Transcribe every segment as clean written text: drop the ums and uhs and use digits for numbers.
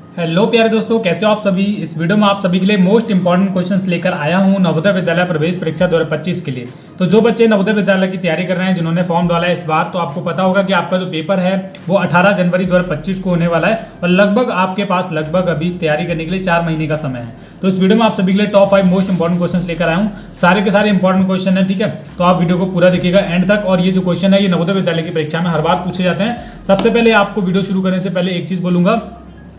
Hello प्यारे दोस्तों, कैसे हो आप सभी। इस वीडियो में आप सभी के लिए मोस्ट इंपॉर्टेंट क्वेश्चंस लेकर आया हूं नवोदय विद्यालय प्रवेश परीक्षा 2025 के लिए। तो जो बच्चे नवोदय विद्यालय की तैयारी कर रहे हैं, जिन्होंने फॉर्म डाला है इस बार, तो आपको पता होगा कि आपका जो पेपर है वो 18 जनवरी 2025 को होने वाला है और लगभग आपके पास अभी तैयारी करने के लिए 4 महीने का समय है। तो इस वीडियो में आप सभी के लिए टॉप 5 मोस्ट इंपॉर्टेंट क्वेश्चन लेकर आया हूँ। सारे के सारे इंपॉर्टेंट क्वेश्चन है, ठीक है। तो आप वीडियो को पूरा देखिएगा एंड तक। और ये जो क्वेश्चन है ये नवोदय विद्यालय की परीक्षा में हर बार पूछे जाते हैं। सबसे पहले आपको वीडियो शुरू करने से पहले एक चीज बोलूंगा,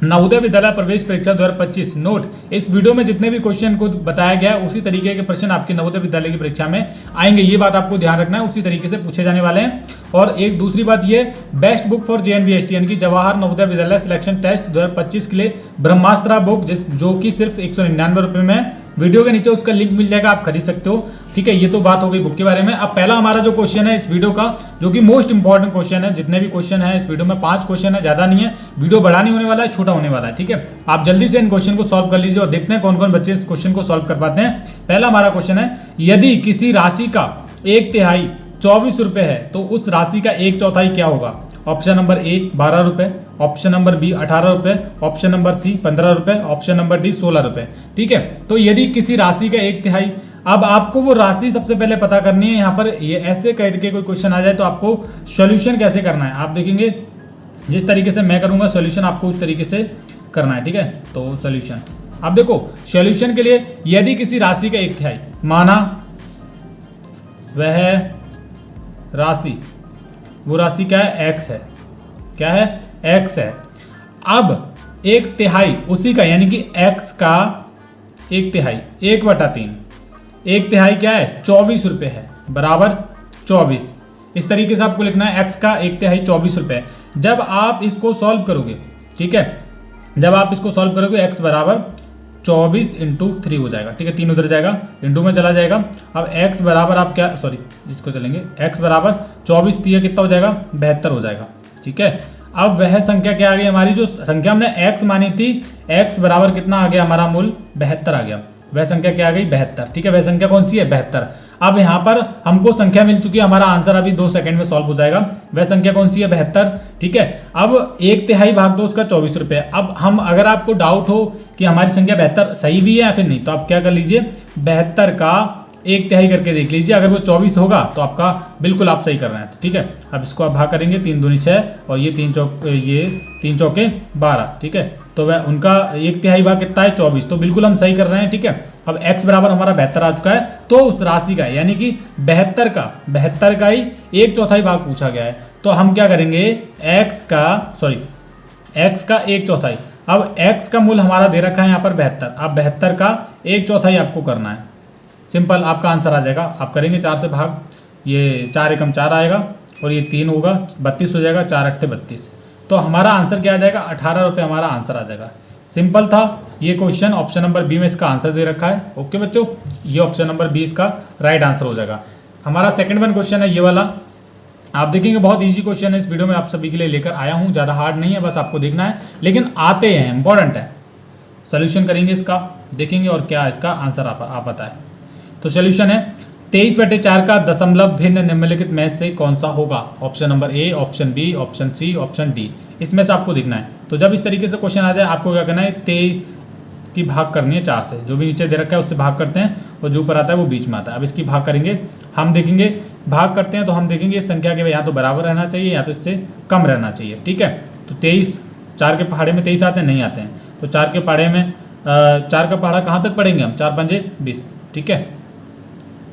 नवोदय विद्यालय प्रवेश परीक्षा 2025 नोट, इस वीडियो में जितने भी क्वेश्चन को बताया गया है उसी तरीके के प्रश्न आपके नवोदय विद्यालय की परीक्षा में आएंगे। ये बात आपको ध्यान रखना है, उसी तरीके से पूछे जाने वाले हैं। और एक दूसरी बात ये, बेस्ट बुक फॉर JNVST यानी कि जवाहर नवोदय विद्यालय सिलेक्शन टेस्ट 2025 के लिए ब्रह्मास्त्र बुक, जो कि सिर्फ 199 रुपये में है। वीडियो के नीचे उसका लिंक मिल जाएगा, आप खरीद सकते हो, ठीक है। ये तो बात हो गई बुक के बारे में। अब पहला हमारा जो क्वेश्चन है इस वीडियो का, जो कि मोस्ट इंपॉर्टेंट क्वेश्चन है, जितने भी क्वेश्चन है इस वीडियो में 5 क्वेश्चन है, ज्यादा नहीं है। वीडियो बड़ा नहीं होने वाला है, छोटा होने वाला है, ठीक है। आप जल्दी से इन क्वेश्चन को सॉल्व कर लीजिए और देखते हैं कौन कौन बच्चे इस क्वेश्चन को सॉल्व कर पाते हैं। पहला हमारा क्वेश्चन है, यदि किसी राशि का 1/3 24 रुपए है तो उस राशि का 1/4 क्या होगा। ऑप्शन नंबर ए 12 रुपए, ऑप्शन नंबर बी 18 रुपए, ऑप्शन नंबर सी 15 रुपए, ऑप्शन नंबर डी 16 रुपए, ठीक है। तो यदि किसी राशि का 1/3, अब आपको वो राशि सबसे पहले पता करनी है। यहाँ पर ये ऐसे करके कोई क्वेश्चन आ जाए तो आपको सॉल्यूशन कैसे करना है आप देखेंगे। जिस तरीके से मैं करूंगा सॉल्यूशन आपको उस तरीके से करना है, ठीक है। तो सॉल्यूशन अब देखो, सॉल्यूशन के लिए यदि किसी राशि का 1/3 माना वह राशि, वो राशि क्या है, x है, क्या है, x है। अब 1/3 उसी का यानी कि x का 1/3 1/3, 1/3 क्या है 24 रुपए है, बराबर 24। इस तरीके से आपको लिखना है, x का 1/3 24 रुपए। जब आप इसको सॉल्व करोगे, ठीक है, जब आप इसको सॉल्व करोगे x बराबर 24 × 3 हो जाएगा, ठीक है। 3 उधर जाएगा, इंटू में चला जाएगा। अब x बराबर आप क्या, सॉरी इसको चलेंगे, x बराबर 24 3 कितना हो जाएगा, 72 हो जाएगा, ठीक है। अब वह संख्या क्या आ गई हमारी, जो संख्या हमने x मानी थी, x बराबर कितना आ गया हमारा मूल 72 आ गया। वह संख्या क्या आ गई 72, ठीक है। वह संख्या कौन सी है 72। अब यहाँ पर हमको संख्या मिल चुकी है, हमारा आंसर अभी 2 सेकंड में सॉल्व हो जाएगा। वह संख्या कौन सी है 72, ठीक है। अब 1/3 भाग दो उसका 24 रुपये। अब हम, अगर आपको डाउट हो कि हमारी संख्या 72 सही भी है या फिर नहीं, तो आप क्या कर लीजिए, 72 का 1/3 करके देख लीजिए। अगर वो 24 होगा तो आपका बिल्कुल आप सही कर रहे हैं, ठीक है। अब इसको आप भाग करेंगे, 3 दूनी 6 और ये 3 चौके 12, ठीक है। तो वह उनका 1/3 भाग कितना है 24, तो बिल्कुल हम सही कर रहे हैं, ठीक है। अब x बराबर हमारा 72 आ चुका है, तो उस राशि का यानी कि 72 का ही 1/4 भाग पूछा गया है। तो हम क्या करेंगे, x का 1/4। अब x का मूल हमारा दे रखा है यहाँ पर 72। अब 72 का 1/4 आपको करना है, सिंपल आपका आंसर आ जाएगा। आप करेंगे 4 से भाग, ये 4 एकम 4 आएगा और ये 3 होगा 32 हो जाएगा, 4 अट्ठे 32। तो हमारा आंसर क्या आ जाएगा, 18 रुपये हमारा आंसर आ जाएगा। सिंपल था ये क्वेश्चन। ऑप्शन नंबर बी में इसका आंसर दे रखा है, ओके बच्चों। ये ऑप्शन नंबर बी इसका राइट आंसर हो जाएगा। हमारा सेकंड वन क्वेश्चन है ये वाला, आप देखेंगे बहुत इजी क्वेश्चन है, इस वीडियो में आप सभी के लिए लेकर आया हूँ। ज़्यादा हार्ड नहीं है, बस आपको देखना है, लेकिन आते हैं, इंपॉर्टेंट है। सोल्यूशन करेंगे इसका, देखेंगे और क्या इसका आंसर आप बताएं। तो सोल्यूशन है 23/4 का दशमलव भिन्न निम्नलिखित में से कौन सा होगा। Option number A, option B, option C, option D, इसमें से आपको देखना है। तो जब इस तरीके से क्वेश्चन आ जाए आपको क्या करना है, 23 की भाग करनी है 4 से, जो भी नीचे दे रखा है उससे भाग करते हैं और जो ऊपर आता है वो बीच में आता है। अब इसकी भाग करेंगे, हम देखेंगे भाग करते हैं तो हम देखेंगे इस संख्या के या तो बराबर रहना चाहिए या तो इससे कम रहना चाहिए, ठीक है। तो 23, 4 के पहाड़े में 23 आते हैं, नहीं आते हैं। तो 4 के पहाड़े में 4 का पहाड़ा कहाँ तक पढ़ेंगे हम, 4 पंजे 20, ठीक है।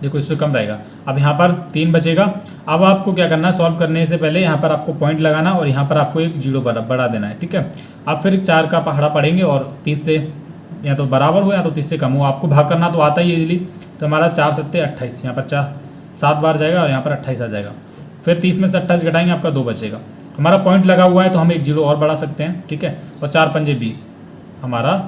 देखो इससे कम रहेगा। अब यहाँ पर 3 बचेगा। अब आपको क्या करना है, सॉल्व करने से पहले यहाँ पर आपको पॉइंट लगाना और यहाँ पर आपको एक 0 बढ़ा देना है, ठीक है। आप फिर 4 का पहाड़ा पढ़ेंगे और 30 से या तो बराबर हो या तो 30 से कम हो, आपको भाग करना तो आता ही है इजीली। तो हमारा 4 7 28, यहाँ पर 7 बार जाएगा और यहाँ पर 28 आ जाएगा। फिर 30 में से 28 घटाएंगे, आपका 2 बचेगा। हमारा पॉइंट लगा हुआ है तो हम एक 0 और बढ़ा सकते हैं, ठीक है। और 4 पंजे 20, हमारा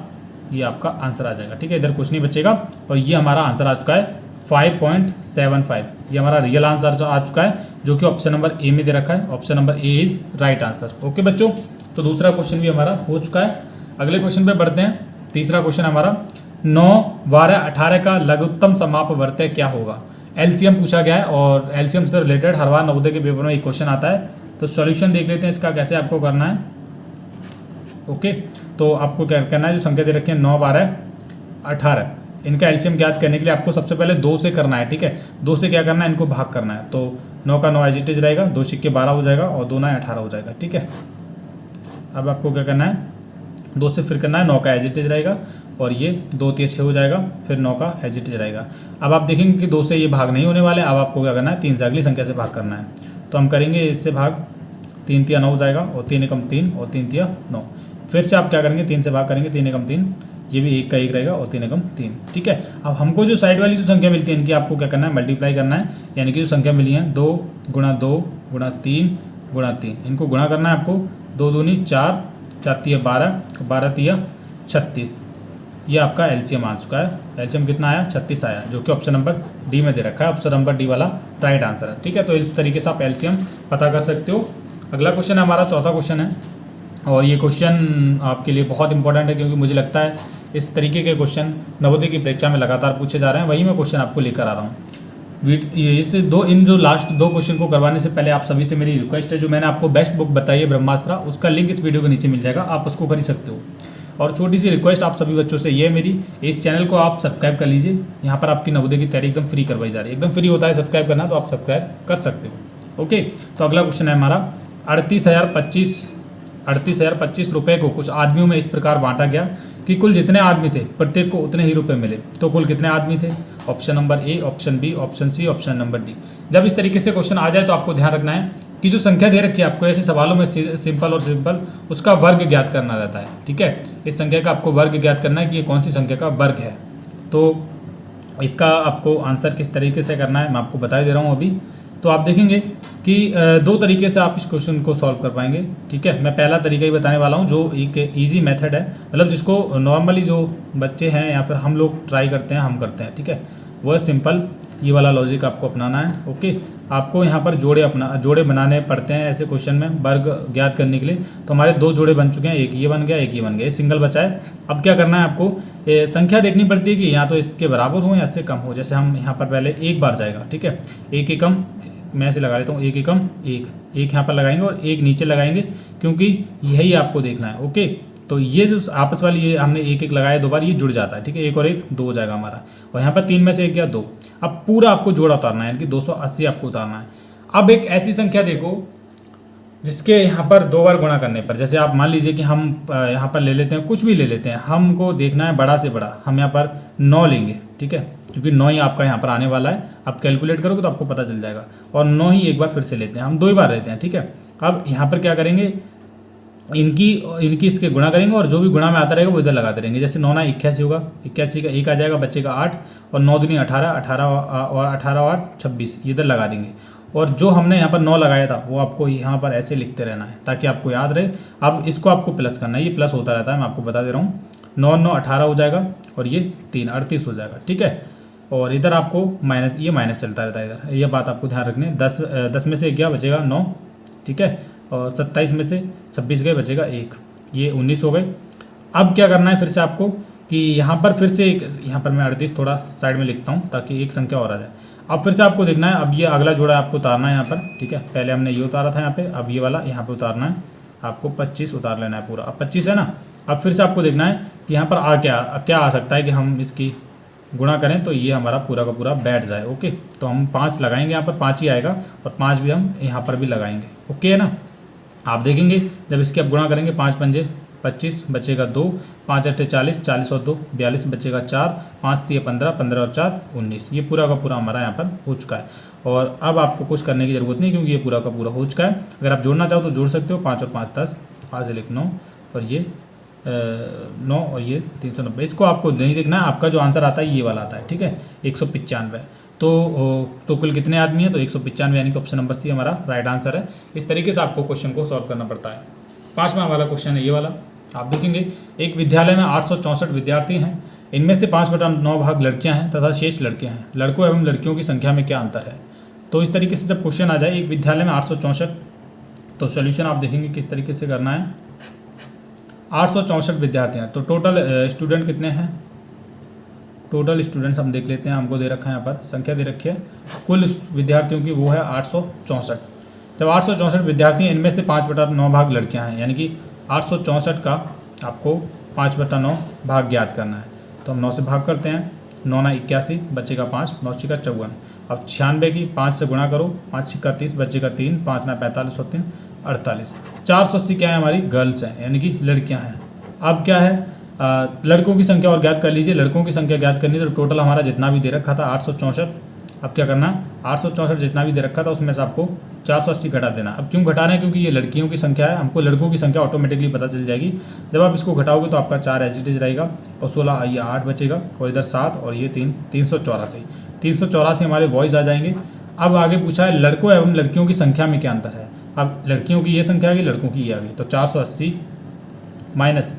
ये आपका आंसर आ जाएगा, ठीक है। इधर कुछ नहीं बचेगा और ये हमारा आंसर आ चुका है 5.75। ये हमारा रियल आंसर आ चुका है, जो कि ऑप्शन नंबर ए में दे रखा है। Option number A is right answer, okay बच्चों। तो दूसरा क्वेश्चन भी हमारा हो चुका है। अगले क्वेश्चन पे बढ़ते हैं। तीसरा क्वेश्चन हमारा 9, 12, 18 का लघुत्तम समापवर्त्य क्या होगा। एलसीएम पूछा गया है और एलसीएम से रिलेटेड हर बार नवोदय के पेपर में एक क्वेश्चन आता है। तो सॉल्यूशन देख लेते हैं इसका कैसे आपको करना है, ओके। तो आपको क्या करना है, जो संख्या दे रखी है 9, 12, 18, इनका एलसीएम ज्ञात करने के लिए आपको सबसे पहले 2 से करना है। ठीक है, 2 से क्या करना है, इनको भाग करना है। तो 9 का 9 एज इट इज रहेगा, 2 सिक्के 12 हो जाएगा और 2 9 18 हो जाएगा। ठीक है, अब आपको क्या करना है, 2 से फिर करना है, 9 का एज इट इज रहेगा और ये 2 3 6 हो जाएगा, फिर 9 का एज इट इज रहेगा। अब आप देखेंगे कि 2 से ये भाग नहीं होने वाले। अब आपको क्या करना है, 3 से अगली संख्या से भाग करना है। तो हम करेंगे इससे भाग, 3 तिया 9 हो जाएगा और 3 एकम 3 और 3 तिया 9। फिर से आप क्या करेंगे, 3 से भाग करेंगे, 3 एकम 3, ये भी 1 का 1 रहेगा और 3 एकम 3। ठीक है, अब हमको जो साइड वाली जो संख्या मिलती है इनकी आपको क्या करना है, मल्टीप्लाई करना है। यानी कि जो संख्या मिली है 2 गुणा 2 गुणा 3 गुणा 3, इनको गुणा करना है आपको। 2 दूनी 4, 4 तिया 12, 12 तिया 36। ये आपका एलसीएम आ चुका है। एलसीएम कितना आया, 36 आया, जो कि ऑप्शन नंबर डी में दे रखा है। ऑप्शन नंबर डी वाला राइट आंसर है। ठीक है, तो इस तरीके से आप एलसीएम पता कर सकते हो। अगला क्वेश्चन है हमारा, चौथा क्वेश्चन है और ये क्वेश्चन आपके लिए बहुत इंपॉर्टेंट है, क्योंकि मुझे लगता है इस तरीके के क्वेश्चन नवोदय की परीक्षा में लगातार पूछे जा रहे हैं। वही मैं क्वेश्चन आपको लेकर आ रहा हूँ। इससे इन जो लास्ट 2 क्वेश्चन को करवाने से पहले आप सभी से मेरी रिक्वेस्ट है, जो मैंने आपको बेस्ट बुक बताई है ब्रह्मास्त्र, उसका लिंक इस वीडियो के नीचे मिल जाएगा, आप उसको खरीद सकते हो। और छोटी सी रिक्वेस्ट आप सभी बच्चों से ये मेरी, इस चैनल को आप सब्सक्राइब कर लीजिए। यहाँ पर आपकी नवोदय की तैयारी एकदम फ्री करवाई जा रही है, एकदम फ्री होता है सब्सक्राइब करना, तो आप सब्सक्राइब कर सकते हो। ओके, तो अगला क्वेश्चन है हमारा, 38,025 रुपये को कुछ आदमियों में इस प्रकार बांटा गया कि कुल जितने आदमी थे प्रत्येक को उतने ही रुपये मिले। तो कुल कितने आदमी थे, option number A, option B, option C, option number D. जब इस तरीके से क्वेश्चन आ जाए तो आपको ध्यान रखना है कि जो संख्या दे रखी है आपको ऐसे सवालों में सिंपल और सिंपल उसका वर्ग ज्ञात करना रहता है। ठीक है, इस संख्या का आपको वर्ग ज्ञात करना है कि ये कौन सी संख्या का वर्ग है। तो इसका आपको आंसर किस तरीके से करना है मैं आपको बता दे रहा हूँ अभी। तो आप देखेंगे कि 2 तरीके से आप इस क्वेश्चन को सॉल्व कर पाएंगे। ठीक है, मैं पहला तरीका ही बताने वाला हूँ, जो एक ईजी मेथड है, मतलब जिसको नॉर्मली जो बच्चे हैं या फिर हम लोग ट्राई करते हैं, हम करते हैं। ठीक है, वो है सिंपल, ये वाला लॉजिक आपको अपनाना है। ओके, आपको यहाँ पर जोड़े बनाने पड़ते हैं ऐसे क्वेश्चन में वर्ग ज्ञात करने के लिए। तो हमारे 2 जोड़े बन चुके हैं, एक ये बन गया, एक ये बन गया, सिंगल बचा है। अब क्या करना है आपको, संख्या देखनी पड़ती है कि या तो इसके बराबर हो या इससे कम हो। जैसे हम यहाँ पर पहले 1 बार जाएगा। ठीक है, 1 एकम, मैं ऐसे लगा लेता हूँ, 1 एकम 1 यहाँ पर लगाएंगे और 1 नीचे लगाएंगे, क्योंकि यही आपको देखना है। ओके, तो ये जो आपस वाली ये हमने 1 1 लगाया 2 बार, ये जुड़ जाता है। ठीक है, 1 और 1 2 हो जाएगा हमारा, और यहाँ पर 3 में से 1 गया 2। अब पूरा आपको जोड़ा उतारना है, यानी कि 280 आपको उतारना है। अब एक ऐसी संख्या देखो जिसके यहाँ पर 2 बार गुणा करने पर, जैसे आप मान लीजिए कि हम यहाँ पर ले लेते हैं, कुछ भी ले लेते हैं, हमको देखना है बड़ा से बड़ा, हम यहाँ पर 9 लेंगे। ठीक है, क्योंकि 9 ही आपका यहाँ पर आने वाला है। आप कैलकुलेट करोगे तो आपको पता चल जाएगा। और 9 ही एक बार फिर से लेते हैं, हम 2 ही बार लेते हैं। ठीक है, अब यहाँ पर क्या करेंगे, इनकी इसके गुणा करेंगे और जो भी गुणा में आता रहेगा वो इधर लगाते रहेंगे। जैसे 9 9 81 होगा, 81 का 1 आ जाएगा, बचेगा 8, और 9 दूनी 18, 18 और 18 और 8 26, ये इधर लगा देंगे। और जो हमने यहाँ पर 9 लगाया था वो आपको यहाँ पर ऐसे लिखते रहना है ताकि आपको याद रहे। अब इसको आपको प्लस करना है, ये प्लस होता रहता है, मैं आपको बता दे रहा हूँ। 9 9 18 हो जाएगा और ये 3 38 हो जाएगा। ठीक है, और इधर आपको माइनस, ये माइनस चलता रहता है इधर, ये बात आपको ध्यान रखनी है। 10 में से 1 गया, बचेगा 9। ठीक है, और 27 में से 26 गए, बचेगा 1, ये 19 हो गए। अब क्या करना है फिर से आपको कि यहाँ पर फिर से एक, यहाँ पर मैं 38 थोड़ा साइड में लिखता हूँ ताकि एक संख्या और आ जाए। अब फिर से आपको देखना है, अब ये अगला जोड़ा आपको उतारना है यहाँ पर। ठीक है, पहले हमने ये उतारा था यहाँ पे, अब ये वाला यहाँ पे उतारना है आपको, 25 उतार लेना है पूरा। अब 25 है ना, अब फिर से आपको देखना है कि यहाँ पर क्या आ सकता है कि हम इसकी गुणा करें तो ये हमारा पूरा का पूरा बैठ जाए। ओके, तो हम 5 लगाएंगे, यहाँ पर 5 ही आएगा और 5 भी हम यहाँ पर भी लगाएंगे। ओके है ना, आप देखेंगे जब इसके आप गुणा करेंगे, 5 पंजे 25, बचेगा 2, 5 8 40, 40 और 2 42, बचेगा 4, 5 3 15, 15 और 4 19। ये पूरा का पूरा हमारा यहाँ पर हो चुका है। और अब आपको कुछ करने की ज़रूरत नहीं, क्योंकि ये पूरा का पूरा हो चुका है। अगर आप जोड़ना चाहो तो जोड़ सकते हो, 5 और 5 10, 5 से लिख 9 और ये 9 और ये 390। इसको आपको नहीं देखना है, आपका जो आंसर आता है ये वाला आता है। ठीक है, 195। तो कुल कितने आदमी हैं, तो 195, यानी कि ऑप्शन नंबर सी हमारा राइट आंसर है। इस तरीके से आपको क्वेश्चन को सॉल्व करना पड़ता है। 5वां वाला क्वेश्चन है ये वाला, आप देखेंगे एक विद्यालय में 864 विद्यार्थी हैं, इनमें से 5/9 भाग लड़कियां हैं तथा शेष लड़के हैं। लड़कों एवं लड़कियों की संख्या में क्या अंतर है। तो इस तरीके से जब क्वेश्चन आ जाए, एक विद्यालय में 864, तो सोल्यूशन आप देखेंगे किस तरीके से करना है। 864 विद्यार्थी हैं, तो टोटल स्टूडेंट कितने हैं, टोटल स्टूडेंट्स हम देख लेते हैं। हमको दे रखा है यहाँ पर संख्या दे रखी है कुल विद्यार्थियों की, वो है 864। जब 864 विद्यार्थी हैं, इनमें से 5/9 भाग लड़कियां हैं, यानी कि 864 का आपको 5/9 भाग ज्ञात करना है। तो हम 9 से भाग करते हैं, 9 9 81, बचेगा 5, 9 6 54। अब 96 की 5 से गुणा करो, 5 6 30, बचेगा 3, 5 9 45 और 3 48। 480 क्या है हमारी गर्ल्स हैं, यानी कि लड़कियां हैं। अब क्या है, लड़कों की संख्या और ज्ञात कर लीजिए। लड़कों की संख्या ज्ञात करनी तो टोटल हमारा जितना भी दे रखा था 864। अब क्या करना है, 864 जितना भी दे रखा था उसमें से आपको 480 घटा देना। अब क्यों घटा रहे हैं, क्योंकि ये लड़कियों की संख्या है, हमको लड़कों की संख्या ऑटोमेटिकली पता चल जाएगी। जब आप इसको घटाओगे तो आपका 4 एज इट इज रहेगा और 16 ये 8 बचेगा और इधर 7 और ये 3, 384 हमारे बॉयज़ आ जाएंगे। अब आगे पूछा है लड़कों एवं लड़कियों की संख्या में क्या अंतर है। अब लड़कियों की ये संख्या आ गई, लड़कों की ये आ गई, तो 480 माइनस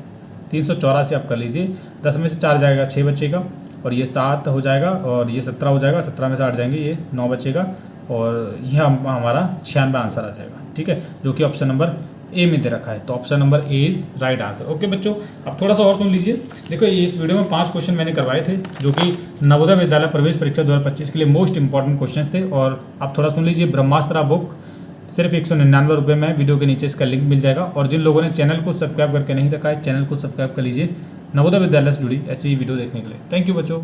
384 आप कर लीजिए। 10 में से 4 जाएगा 6 बचेगा और ये 7 हो जाएगा और ये 17 हो जाएगा, 17 में से 8 जाएंगे, ये 9 बचेगा और यह हमारा 96 आंसर आ जाएगा। ठीक है, जो कि ऑप्शन नंबर ए में दे रखा है। तो option number A is right answer. Okay बच्चों, अब थोड़ा सा और सुन लीजिए। देखो इस वीडियो में 5 क्वेश्चन मैंने करवाए थे जो कि नवोदय विद्यालय प्रवेश परीक्षा 2025 के लिए मोस्ट इंपॉर्टेंट क्वेश्चन थे। और आप थोड़ा सुन लीजिए, ब्रह्मास्त्र बुक सिर्फ 199 रुपये में, वीडियो के नीचे इसका लिंक मिल जाएगा। और जिन लोगों ने चैनल को सब्सक्राइब करके नहीं रखा है, चैनल को सब्सक्राइब कर लीजिए नवोदय विद्यालय से जुड़ी ऐसी वीडियो देखने के लिए। थैंक यू बच्चों।